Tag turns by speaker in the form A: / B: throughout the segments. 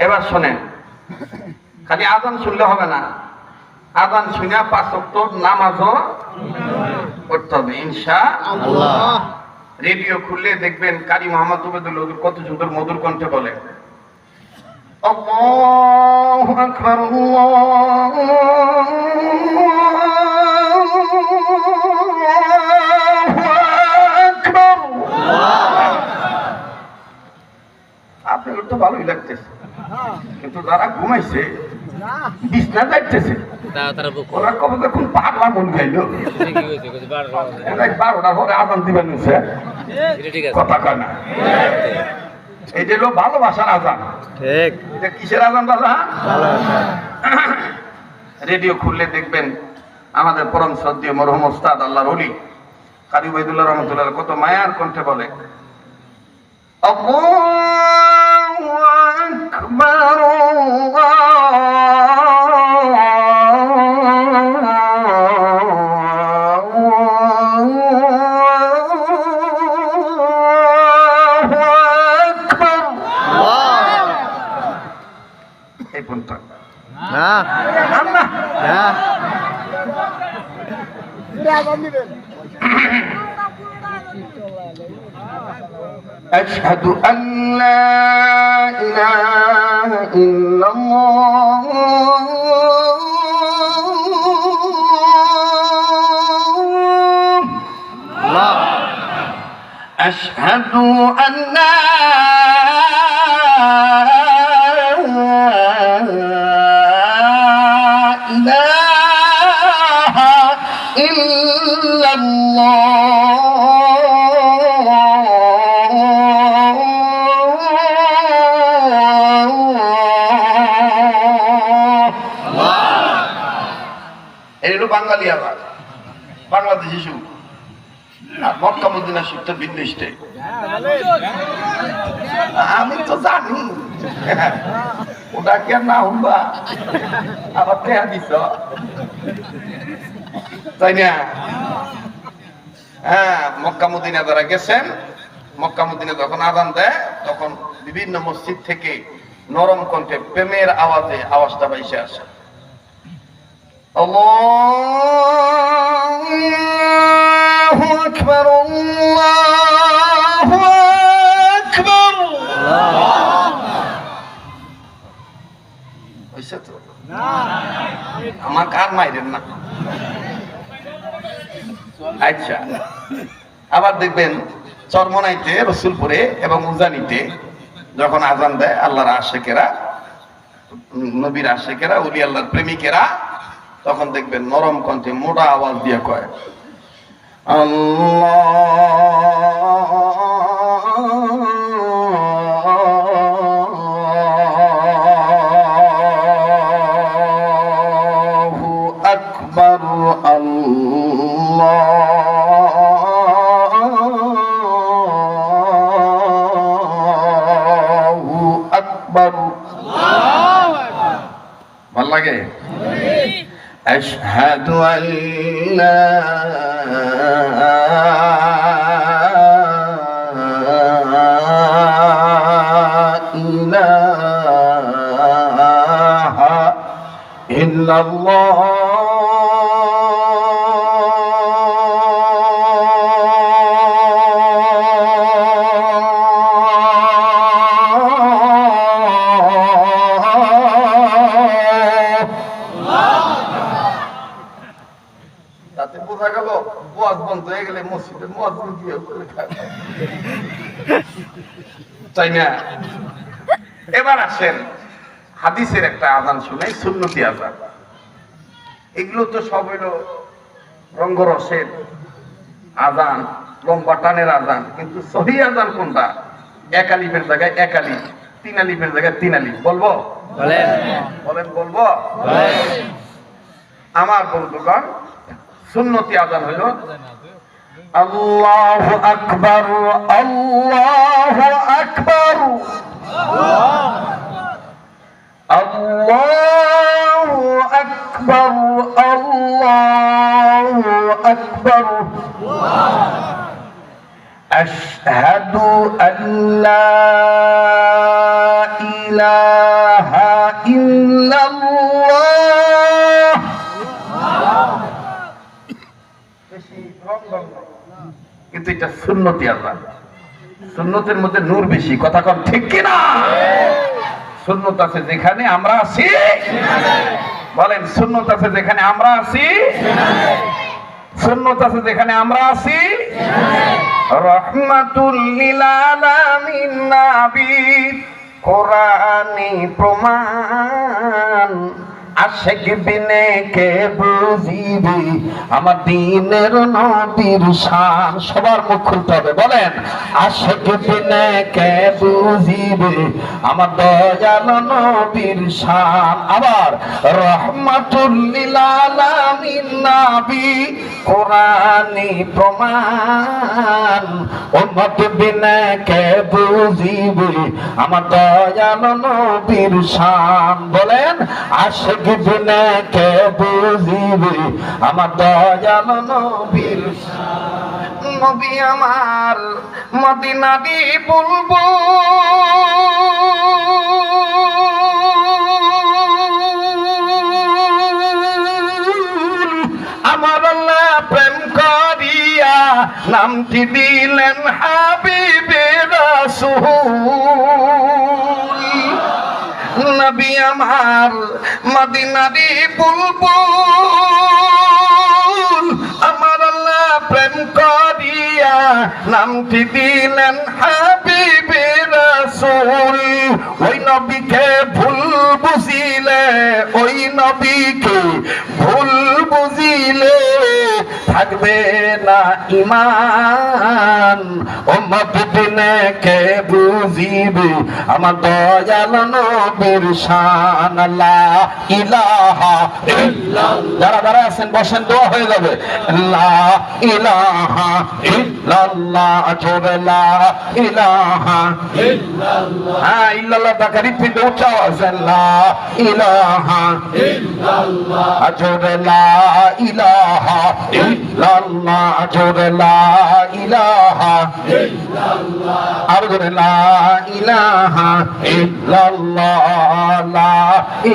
A: এবার শোনেন, খালি আজান শুনলে হবে না, আজান শুনে 5 ওয়াক্ত নামাজও পড়তে হবে ইনশাআল্লাহ। রেডিও খুললে দেখবেন কারি মোহাম্মদ উবেদুল হুজুর কত সুন্দর মধুর কণ্ঠে বলে, আল্লাহু আকবার আপনার তো ভালোই লাগতেছে, কিন্তু যারা ঘুমাইছে বিছনা যাইতেছে ওরা কবে দেখুন পাগলা মন খাইলো 12টার পরে আজান দিবেন নিছে কথা কয় না। এই যে লোক ভালোবাসার আজান, ঠিক এটা কিসের আজান দাদা? রেডিও খুললে দেখবেন আমাদের পরম শ্রদ্ধেয় মরহুম ওস্তাদ আল্লাহর ওলি কারি ওবায়দুল্লাহ রহমতুল্লাহ কত মায়ার কণ্ঠে বলে, আল্লাহু আকবার এই পর্যন্ত না না أشهد أن لا إله إلا الله أشهد أن لا إله إلا বাঙালি আবার বাংলাদেশি সুখ আর মক্কা মদিনা সুখটা ভিন্ন স্টাইল। আমি তো জানি ওটা কি আর না হুম্বা আবার টেহা দিছ তাই না? হ্যাঁ, মক্কা মদিনা যারা গেছেন, মক্কা মদিনা যখন আজান দেয় তখন বিভিন্ন মসজিদ থেকে নরম কণ্ঠে প্রেমের আওয়াজে আওয়াজটা বাইসে আসে, আল্লাহু আকবার আল্লাহু আকবার। হইছে তো না, আমাকে আর মাইরেন না। আচ্ছা, আবার দেখবেন চরমনাইতে, রসুলপুরে এবং উজানিতে যখন আজান দেয় আল্লাহর আশেকেরা, নবীর আশেকেরা, ওলি আল্লাহর প্রেমিকেরা, তখন দেখবেন নরম কণ্ঠে মোটা আওয়াজ দিয়ে কয়, আল্লাহু আকবার আল্লাহু আকবার। ভাল লাগে? أشهد أن لا إله إلا الله তাতে বোঝা গেল ওয়াজ বন্ধ হয়ে গেলে মসজিদে মুয়াজ্জিন দিয়ে করে খায়, তাই না? এবার আসেন হাদিসের একটা আজান শুনে, সুন্নতি আজান। এগুলো তো সব হইলো রঙ্গরসের আজান, লম্বা টানের আজান, কিন্তু সহি আজান কোনটা? এক আলিফের জায়গায় এক আলিফ, 3 আলিফের জায়গায় 3 আলিফ। বলবো? বলেন বলেন, বলবো? আমার বন্ধুগণ, সুন্নতি আজান হইল আল্লাহু আকবার আল্লাহু আকবার আল্লাহু আকবার আল্লাহু আকবার আশহাদু আল্লা ইলাহা সুন্নতি আজান। সুন্নতের মধ্যে নূর বেশি, কথা কন ঠিক কিনা? সুন্নত আছে যেখানে আমরা আছি, বলেন সুন্নত আছে যেখানে আমরা আছি, সুন্নত আছে যেখানে আমরা আছি। রহমাতুল লিল আলামিন নবী কোরআনি প্রমাণ, আশেক বিনে কে বুঝিবে আমার দ্বীনের নবীর শান। সবার মুখ খুলতে হবে, বলেন আশেক বিনে কে বুঝিবে আমার দয়াল নবীর শান। আবার রহমাতুল লিল আলামিন নবী কোরআনি প্রমাণ, উম্মত বিনে কে বুঝিবে আমার দয়াল নবীর শান। বলেন আশেক বিনে কে বুঝিবে আমার দয়াল নবীর শান। নবী আমার মদিনারি বলবো, আমার আল্লাহ প্রেম করিয়া নামটি দিলেন হাবিবে রাসূল। নবী আমার মদিনারি বুলবুল, আমার আল্লাহ প্রেম করিয়া নামটি দিলেন হাবিবে রাসূল। ওই নবীকে ভুল বুঝিলে, ওই নবীকে ভুল বুঝিলে থাকবে না ঈমান। উম্মত বিনে কে বুঝিবে আমার দয়াল নবীর শান। লা ইলাহা ইল্লাল্লাহ। যারা যারা আছেন বসেন, দোয়া হয়ে যাবে। লা ইলাহা ইল্লাল্লাহ, জোরে লা ইলাহা ইল্লাল্লাহ। হ্যাঁ ইল্লাল্লাহ তাকারি পিতে উচ্চ আওয়াজে লা ইলাহা ইল্লাল্লাহ, জোরে লা ইলাহা ইল্লাল্লাহ, জোরে লা ইলাহা ইল্লাল্লাহ, আর জোরে লা ইলাহা ইল্লাল্লাহ, লা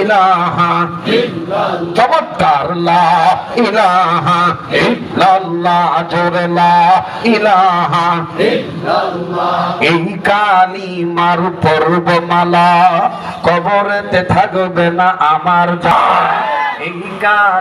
A: ইলাহা ইল্লাল্লাহ। চমৎকার লা ইলাহা ইল্লাল্লাহ, জোরে লা ইলাহা ইল্লাল্লাহ। এই কালিমার পর্বমালা কবরেতে থাকবে না আমার জান। এই কাল